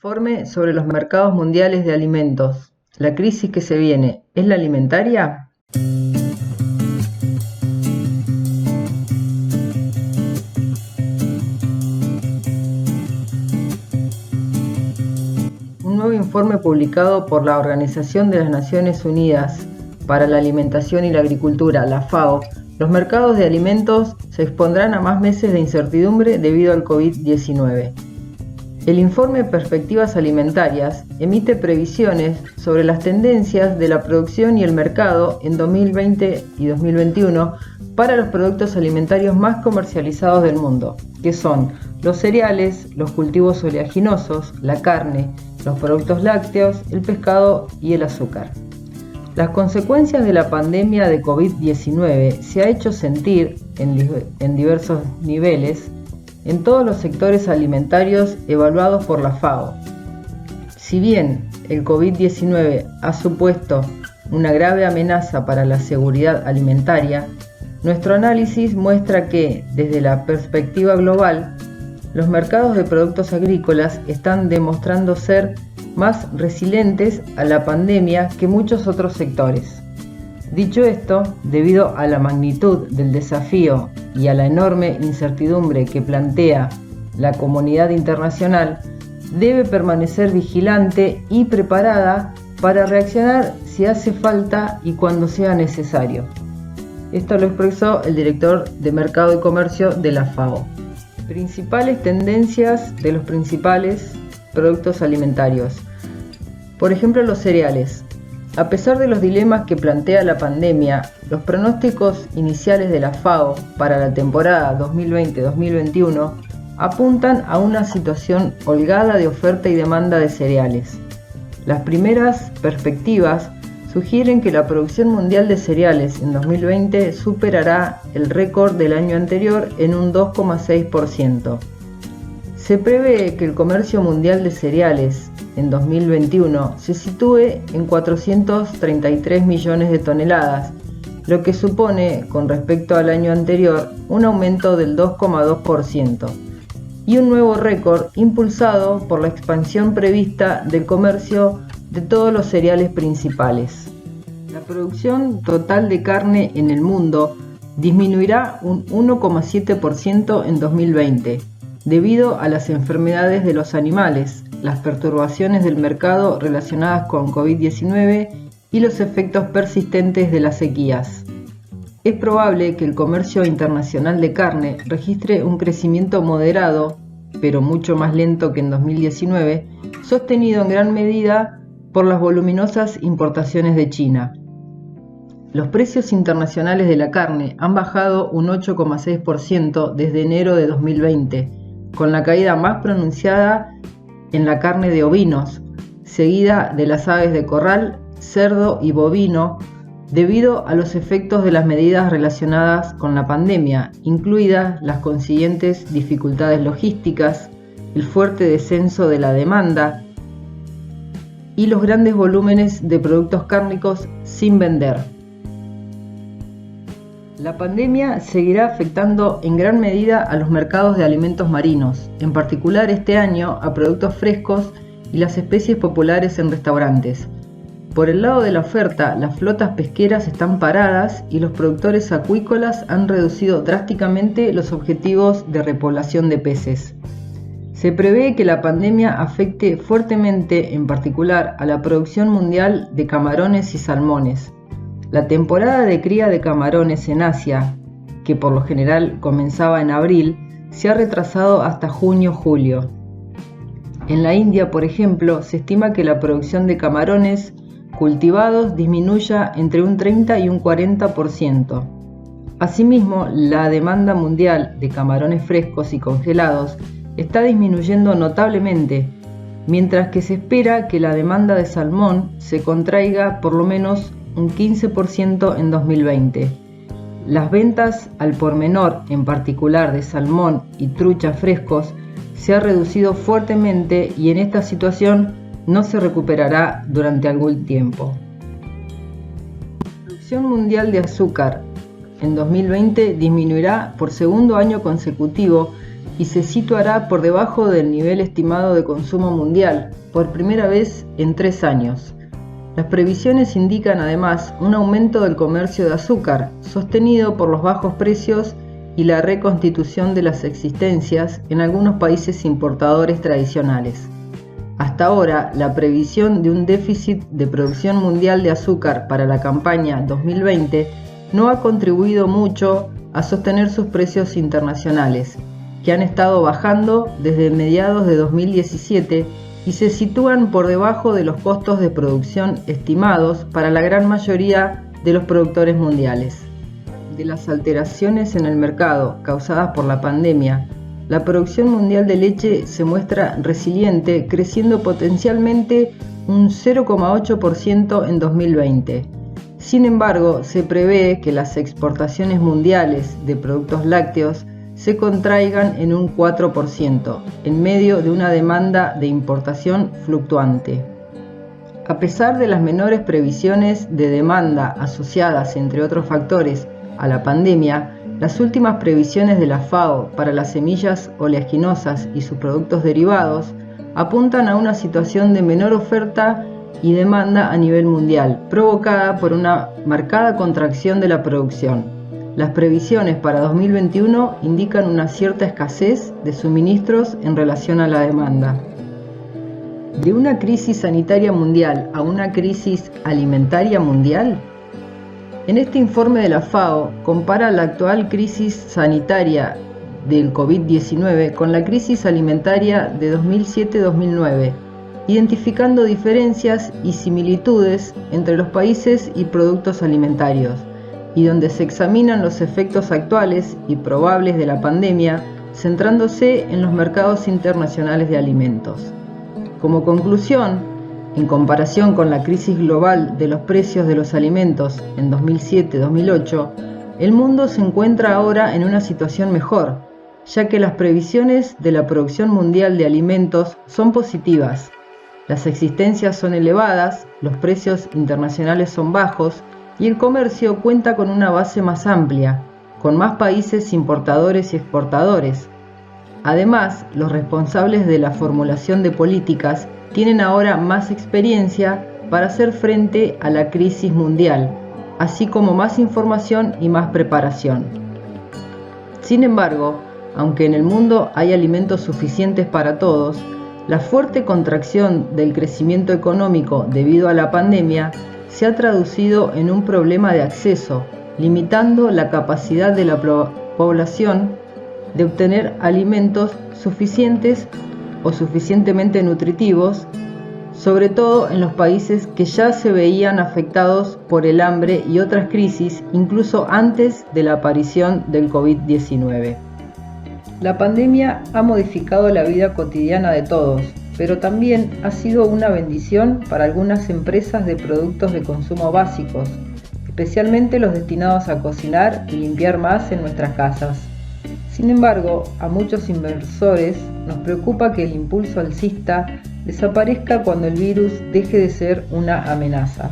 Informe sobre los mercados mundiales de alimentos. ¿La crisis que se viene es la alimentaria? Un nuevo informe publicado por la Organización de las Naciones Unidas para la Alimentación y la Agricultura, la FAO, los mercados de alimentos se expondrán a más meses de incertidumbre debido al COVID-19. El informe Perspectivas Alimentarias emite previsiones sobre las tendencias de la producción y el mercado en 2020 y 2021 para los productos alimentarios más comercializados del mundo, que son los cereales, los cultivos oleaginosos, la carne, los productos lácteos, el pescado y el azúcar. Las consecuencias de la pandemia de COVID-19 se ha hecho sentir en diversos niveles en todos los sectores alimentarios evaluados por la FAO. Si bien el COVID-19 ha supuesto una grave amenaza para la seguridad alimentaria, nuestro análisis muestra que, desde la perspectiva global, los mercados de productos agrícolas están demostrando ser más resilientes a la pandemia que muchos otros sectores. Dicho esto, debido a la magnitud del desafío y a la enorme incertidumbre que plantea la comunidad internacional, debe permanecer vigilante y preparada para reaccionar si hace falta y cuando sea necesario. Esto lo expresó el director de Mercado y Comercio de la FAO. Principales tendencias de los principales productos alimentarios. Por ejemplo, los cereales. A pesar de los dilemas que plantea la pandemia, los pronósticos iniciales de la FAO para la temporada 2020-2021 apuntan a una situación holgada de oferta y demanda de cereales. Las primeras perspectivas sugieren que la producción mundial de cereales en 2020 superará el récord del año anterior en un 2,6%. Se prevé que el comercio mundial de cereales en 2021 se sitúe en 433 millones de toneladas, lo que supone, con respecto al año anterior, un aumento del 2,2% y un nuevo récord impulsado por la expansión prevista del comercio de todos los cereales principales. La producción total de carne en el mundo disminuirá un 1,7% en 2020, debido a las enfermedades de los animales, las perturbaciones del mercado relacionadas con COVID-19 y los efectos persistentes de las sequías. Es probable que el comercio internacional de carne registre un crecimiento moderado, pero mucho más lento que en 2019, sostenido en gran medida por las voluminosas importaciones de China. Los precios internacionales de la carne han bajado un 8,6% desde enero de 2020, con la caída más pronunciada en la carne de ovinos, seguida de las aves de corral, cerdo y bovino, debido a los efectos de las medidas relacionadas con la pandemia, incluidas las consiguientes dificultades logísticas, el fuerte descenso de la demanda y los grandes volúmenes de productos cárnicos sin vender. La pandemia seguirá afectando en gran medida a los mercados de alimentos marinos, en particular este año a productos frescos y las especies populares en restaurantes. Por el lado de la oferta, las flotas pesqueras están paradas y los productores acuícolas han reducido drásticamente los objetivos de repoblación de peces. Se prevé que la pandemia afecte fuertemente, en particular, a la producción mundial de camarones y salmones. La temporada de cría de camarones en Asia, que por lo general comenzaba en abril, se ha retrasado hasta junio-julio. En la India, por ejemplo, se estima que la producción de camarones cultivados disminuya entre un 30 y un 40%. Asimismo, la demanda mundial de camarones frescos y congelados está disminuyendo notablemente, mientras que se espera que la demanda de salmón se contraiga por lo menos un 15% en 2020. Las ventas al por menor, en particular de salmón y trucha frescos, se ha reducido fuertemente y en esta situación no se recuperará durante algún tiempo. La producción mundial de azúcar en 2020 disminuirá por segundo año consecutivo y se situará por debajo del nivel estimado de consumo mundial, por primera vez en 3 años. Las previsiones indican además un aumento del comercio de azúcar, sostenido por los bajos precios y la reconstitución de las existencias en algunos países importadores tradicionales. Hasta ahora, la previsión de un déficit de producción mundial de azúcar para la campaña 2020 no ha contribuido mucho a sostener sus precios internacionales, que han estado bajando desde mediados de 2017 y se sitúan por debajo de los costos de producción estimados para la gran mayoría de los productores mundiales. De las alteraciones en el mercado causadas por la pandemia, la producción mundial de leche se muestra resiliente, creciendo potencialmente un 0,8% en 2020. Sin embargo, se prevé que las exportaciones mundiales de productos lácteos se contraigan en un 4%, en medio de una demanda de importación fluctuante. A pesar de las menores previsiones de demanda asociadas, entre otros factores, a la pandemia, las últimas previsiones de la FAO para las semillas oleaginosas y sus productos derivados apuntan a una situación de menor oferta y demanda a nivel mundial, provocada por una marcada contracción de la producción. Las previsiones para 2021 indican una cierta escasez de suministros en relación a la demanda. ¿De una crisis sanitaria mundial a una crisis alimentaria mundial? En este informe de la FAO compara la actual crisis sanitaria del COVID-19 con la crisis alimentaria de 2007-2009, identificando diferencias y similitudes entre los países y productos alimentarios, y donde se examinan los efectos actuales y probables de la pandemia, centrándose en los mercados internacionales de alimentos. Como conclusión, en comparación con la crisis global de los precios de los alimentos en 2007-2008, el mundo se encuentra ahora en una situación mejor, ya que las previsiones de la producción mundial de alimentos son positivas, las existencias son elevadas, los precios internacionales son bajos y el comercio cuenta con una base más amplia, con más países importadores y exportadores. Además, los responsables de la formulación de políticas tienen ahora más experiencia para hacer frente a la crisis mundial, así como más información y más preparación. Sin embargo, aunque en el mundo hay alimentos suficientes para todos, la fuerte contracción del crecimiento económico debido a la pandemia se ha traducido en un problema de acceso, limitando la capacidad de la población de obtener alimentos suficientes o suficientemente nutritivos, sobre todo en los países que ya se veían afectados por el hambre y otras crisis, incluso antes de la aparición del COVID-19. La pandemia ha modificado la vida cotidiana de todos, pero también ha sido una bendición para algunas empresas de productos de consumo básicos, especialmente los destinados a cocinar y limpiar más en nuestras casas. Sin embargo, a muchos inversores nos preocupa que el impulso alcista desaparezca cuando el virus deje de ser una amenaza.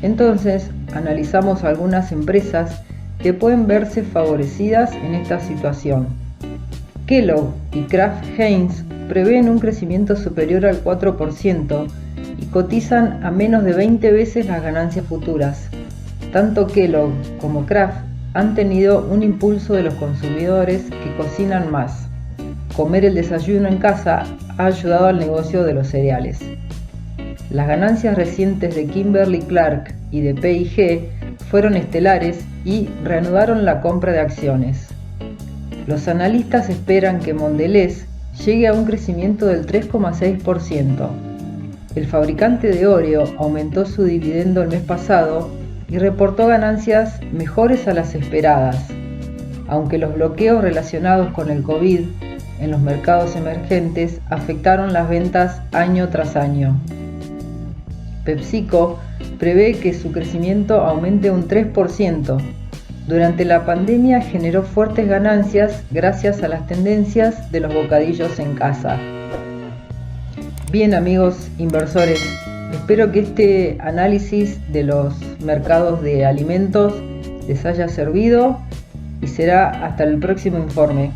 Entonces, analizamos algunas empresas que pueden verse favorecidas en esta situación. Kellogg y Kraft Heinz prevén un crecimiento superior al 4% y cotizan a menos de 20 veces las ganancias futuras. Tanto Kellogg como Kraft han tenido un impulso de los consumidores que cocinan más. Comer el desayuno en casa ha ayudado al negocio de los cereales. Las ganancias recientes de Kimberly-Clark y de P&G fueron estelares y reanudaron la compra de acciones. Los analistas esperan que Mondelez llegue a un crecimiento del 3,6%. El fabricante de Oreo aumentó su dividendo el mes pasado y reportó ganancias mejores a las esperadas, aunque los bloqueos relacionados con el COVID en los mercados emergentes afectaron las ventas año tras año. PepsiCo prevé que su crecimiento aumente un 3%. Durante la pandemia generó fuertes ganancias gracias a las tendencias de los bocadillos en casa. Bien, amigos inversores, espero que este análisis de los mercados de alimentos les haya servido y será hasta el próximo informe.